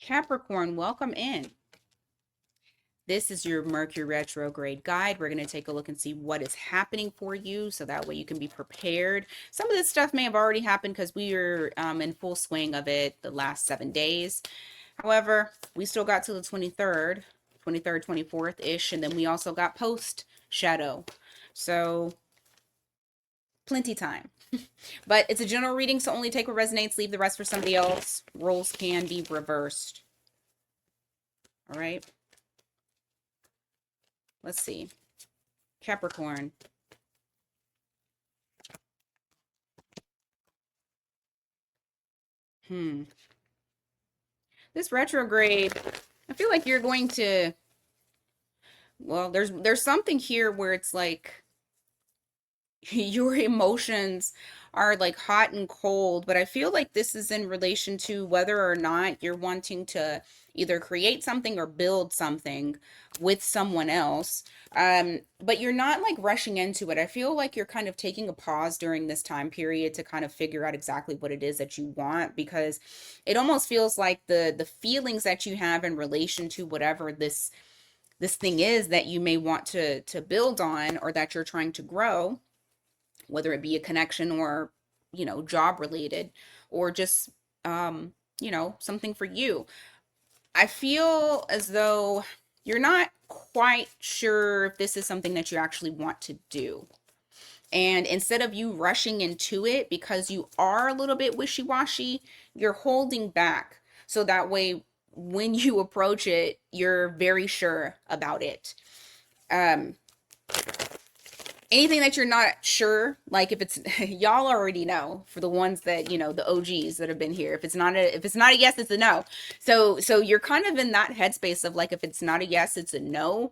Capricorn, welcome in. This is your Mercury retrograde guide. We're going to take a look and see what is happening for you so that way you can be prepared. Some of this stuff may have already happened because we are in full swing of it the last 7 days. However, we still got to the 23rd, 24th-ish, and then we also got post shadow. So plenty time. But it's a general reading, so only take what resonates, leave the rest for somebody else. Roles can be reversed. All right. Let's see. Capricorn. This retrograde, I feel like you're going to, well, there's something here where it's like your emotions are like hot and cold, but I feel like this is in relation to whether or not you're wanting to either create something or build something with someone else. But you're not like rushing into it. I feel like you're kind of taking a pause during this time period to kind of figure out exactly what it is that you want, because it almost feels like the feelings that you have in relation to whatever this thing is that you may want to build on or that you're trying to grow, whether it be a connection or, job related, or just, something for you. I feel as though you're not quite sure if this is something that you actually want to do. And instead of you rushing into it because you are a little bit wishy-washy, you're holding back. So that way, when you approach it, you're very sure about it. Anything that you're not sure, like if it's y'all already know, for the ones that, the OGs that have been here, if it's not a yes, it's a no. So you're kind of in that headspace of like, if it's not a yes, it's a no.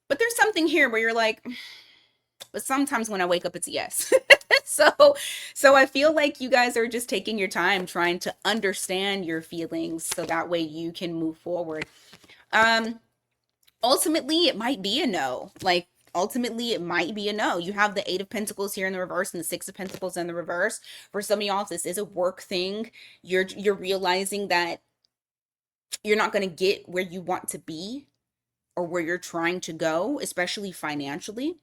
But there's something here where you're like, but sometimes when I wake up, it's a yes. So I feel like you guys are just taking your time trying to understand your feelings so that way you can move forward. Ultimately it might be a no. Like, ultimately it might be a no. You have the 8 of Pentacles here in the reverse and the 6 of Pentacles in the reverse. For some of y'all, if this is a work thing, you're realizing that you're not going to get where you want to be or where you're trying to go, especially financially,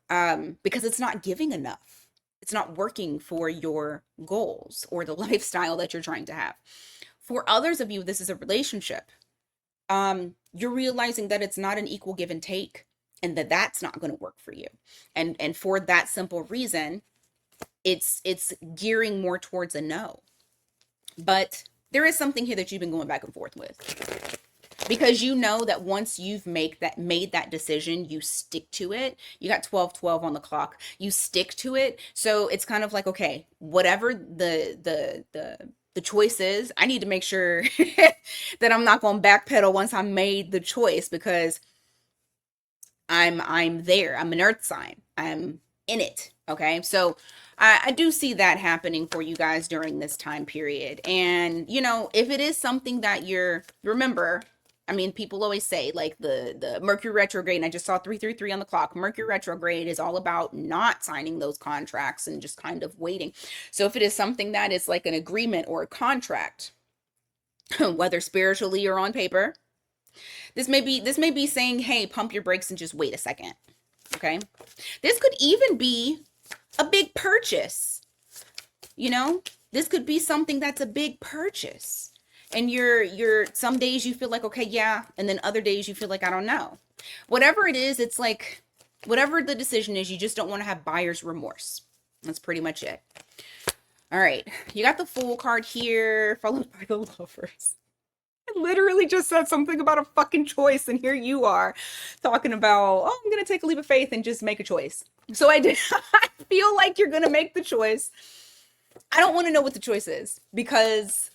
because it's not giving enough. It's not working for your goals or the lifestyle that you're trying to have. For others of you, this is a relationship. You're realizing that it's not an equal give and take, and that that's not going to work for you. And for that simple reason, it's gearing more towards a no. But there is something here that you've been going back and forth with, because you know that once you've made that decision, you stick to it. You got 12:12 on the clock. You stick to it. So it's kind of like, okay, whatever the choice is, I need to make sure that I'm not going to backpedal once I made the choice, because I'm there. I'm an earth sign. I'm in it. Okay. So I do see that happening for you guys during this time period. And, if it is something that remember, I mean, people always say like the Mercury retrograde, and I just saw 333 on the clock. Mercury retrograde is all about not signing those contracts and just kind of waiting. So if it is something that is like an agreement or a contract, whether spiritually or on paper, this may be saying, hey, pump your brakes and just wait a second. Okay. This could even be a big purchase. This could be something that's a big purchase. And you're some days you feel like, okay, yeah. And then other days you feel like, I don't know. Whatever it is, it's like, whatever the decision is, you just don't want to have buyer's remorse. That's pretty much it. All right. You got the Fool card here, followed by the Lovers. I literally just said something about a fucking choice, and here you are talking about, oh, I'm gonna take a leap of faith and just make a choice. So I did. I feel like you're gonna make the choice. I don't want to know what the choice is, because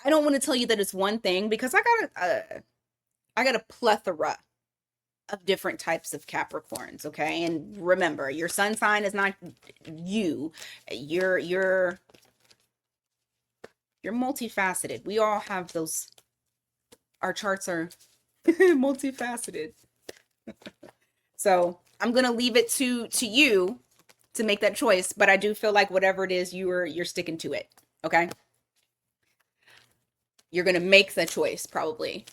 I don't want to tell you that it's one thing, because I got a plethora of different types of Capricorns. Okay, and remember, your sun sign is not you. You're multifaceted. We all have those. Our charts are multifaceted. So I'm gonna leave it to you to make that choice. But I do feel like whatever it is, you're sticking to it. Okay. You're going to make the choice probably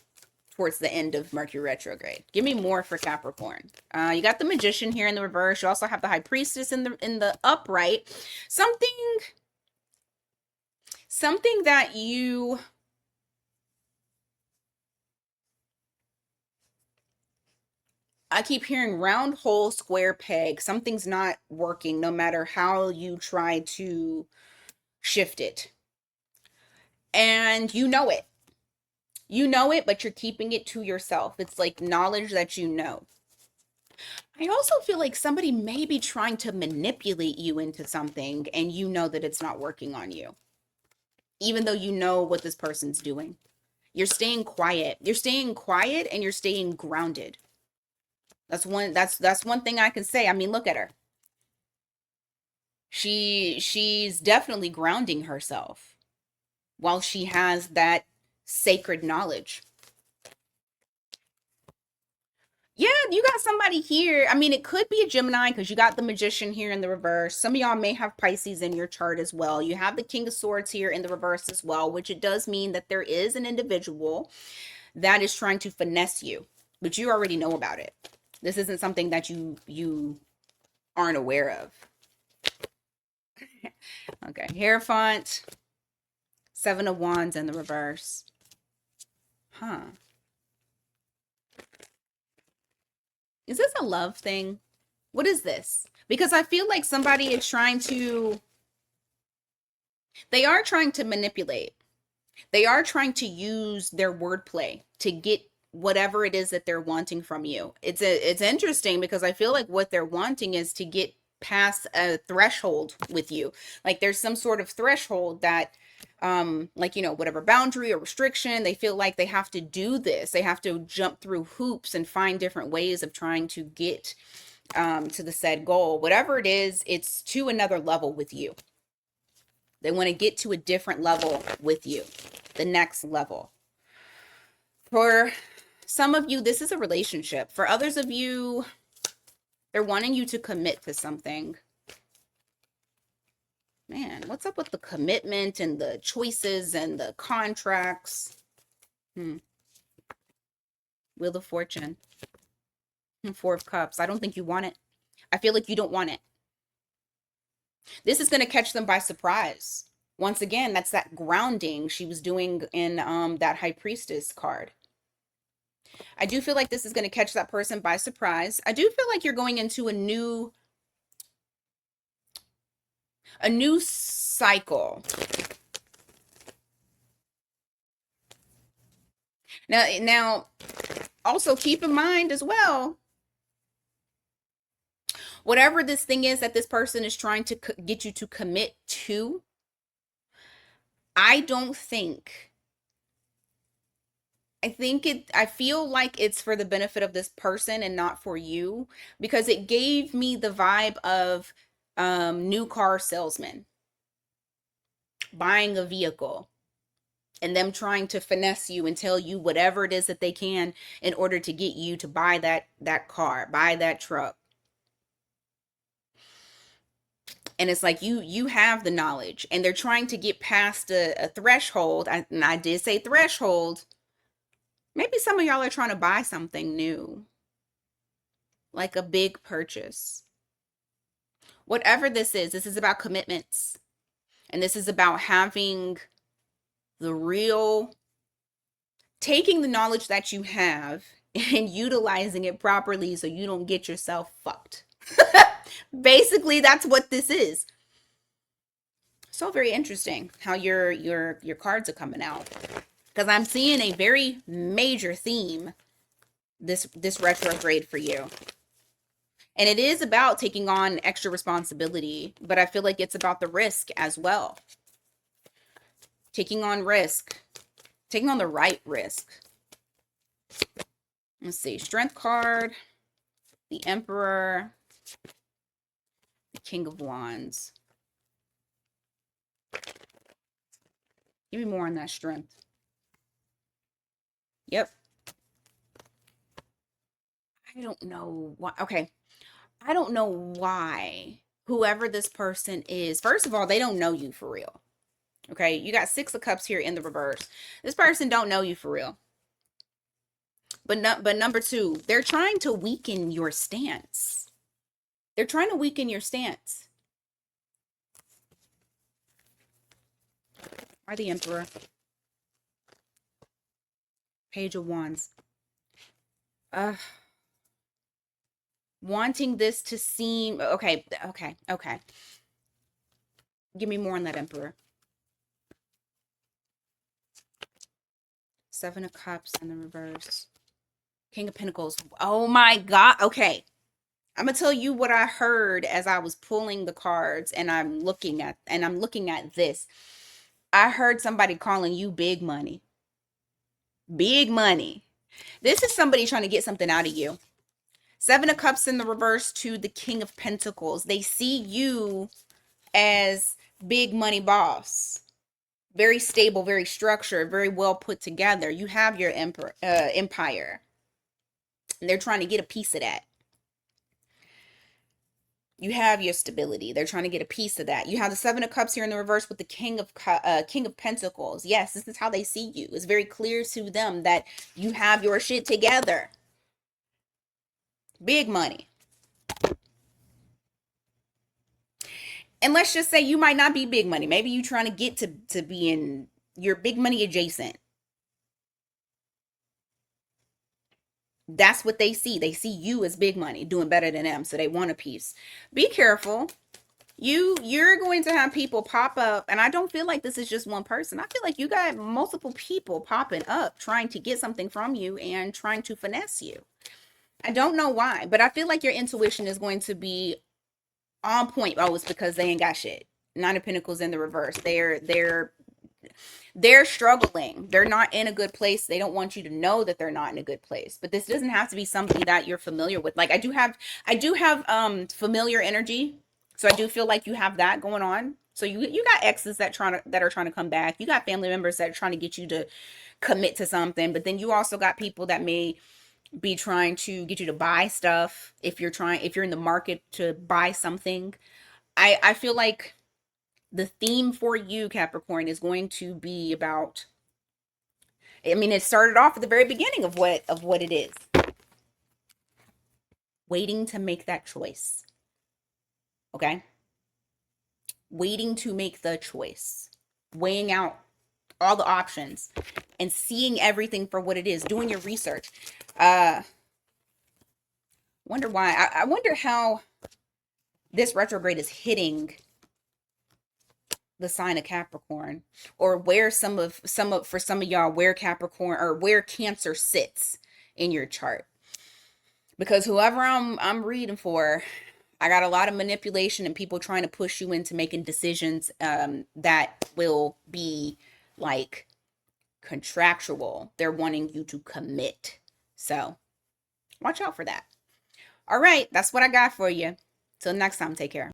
towards the end of Mercury retrograde. Give me more for Capricorn. You got the Magician here in the reverse. You also have the High Priestess in the upright. Something that you I keep hearing round hole square peg. Something's not working no matter how you try to shift it. And you know it. You know it, but you're keeping it to yourself. It's like knowledge that you know. I also feel like somebody may be trying to manipulate you into something and you know that it's not working on you. Even though you know what this person's doing. You're staying quiet. You're staying quiet and you're staying grounded. That's one thing I can say. I mean, look at her. She's definitely grounding herself while she has that sacred knowledge. Yeah, you got somebody here. I mean, it could be a Gemini because you got the Magician here in the reverse. Some of y'all may have Pisces in your chart as well. You have the King of Swords here in the reverse as well, which it does mean that there is an individual that is trying to finesse you, but you already know about it. This isn't something that you aren't aware of. Okay, Hierophant, Seven of Wands in the reverse. Huh. Is this a love thing? What is this? Because I feel like somebody is they are trying to manipulate. They are trying to use their wordplay to get whatever it is that they're wanting from you. It's interesting because I feel like what they're wanting is to get past a threshold with you. Like there's some sort of threshold that like whatever boundary or restriction, they feel like they have to do this. They have to jump through hoops and find different ways of trying to get to the said goal. Whatever it is, it's to another level with you. They want to get to a different level with you, the next level. For some of you, this is a relationship. For others of you, they're wanting you to commit to something. Man, what's up with the commitment and the choices and the contracts? Wheel of Fortune. Four of Cups. I don't think you want it. I feel like you don't want it. This is going to catch them by surprise. Once again, that's that grounding she was doing in that High Priestess card. I do feel like this is going to catch that person by surprise. I do feel like you're going into a new cycle. Now, also keep in mind as well, whatever this thing is that this person is trying to get you to commit to, I feel like it's for the benefit of this person and not for you, because it gave me the vibe of new car salesman buying a vehicle and them trying to finesse you and tell you whatever it is that they can in order to get you to buy that car, buy that truck. And it's like you have the knowledge and they're trying to get past a threshold. And I did say threshold. Maybe some of y'all are trying to buy something new, like a big purchase. Whatever this is about commitments. And this is about having taking the knowledge that you have and utilizing it properly so you don't get yourself fucked. Basically, that's what this is. So very interesting how your cards are coming out, because I'm seeing a very major theme this retrograde for you. And it is about taking on extra responsibility, but I feel like it's about the risk as well. Taking on risk, taking on the right risk. Let's see, Strength card, the Emperor, the King of Wands. Give me more on that Strength. Yep. I don't know why. Okay. I don't know why whoever this person is, first of all, they don't know you for real. Okay, you got Six of Cups here in the reverse. This person don't know you for real. But number two, they're trying to weaken your stance. They're trying to weaken your stance. Why the Emperor? Page of Wands. Wanting this to seem okay. Give me more on that Emperor. Seven of Cups in the reverse. King of Pentacles. Oh my God. Okay. I'm gonna tell you what I heard as I was pulling the cards and I'm looking at this. I heard somebody calling you big money. Big money. This is somebody trying to get something out of you. Seven of Cups in the reverse to the King of Pentacles. They see you as big money boss. Very stable, very structured, very well put together. You have your empire. And they're trying to get a piece of that. You have your stability. They're trying to get a piece of that. You have the Seven of Cups here in the reverse with the King of Pentacles. Yes, this is how they see you. It's very clear to them that you have your shit together. Big money. And let's just say you might not be big money. Maybe you're trying to get to be in your big money adjacent. That's what they see. They see you as big money, doing better than them. So they want a piece. Be careful. You're going to have people pop up, and I don't feel like this is just one person. I feel like you got multiple people popping up trying to get something from you and trying to finesse you. I don't know why, but I feel like your intuition is going to be on point. Oh, it's because they ain't got shit. Nine of Pentacles in the reverse. They're struggling. They're not in a good place. They don't want you to know that they're not in a good place. But this doesn't have to be something that you're familiar with. Like I do have familiar energy. So I do feel like you have that going on. So you got exes that are trying to come back. You got family members that are trying to get you to commit to something. But then you also got people that may be trying to get you to buy stuff if you're in the market to buy something. I feel like the theme for you, Capricorn, is going to be about, I mean, it started off at the very beginning of what it is. Waiting to make that choice. Okay? Waiting to make the choice. Weighing out all the options and seeing everything for what it is. Doing your research. Wonder why. I wonder how this retrograde is hitting the sign of Capricorn, or where for some of y'all, where Capricorn or where Cancer sits in your chart. Because whoever I'm reading for, I got a lot of manipulation and people trying to push you into making decisions that will be like contractual. They're wanting you to commit. So watch out for that. All right, that's what I got for you. Till next time, take care.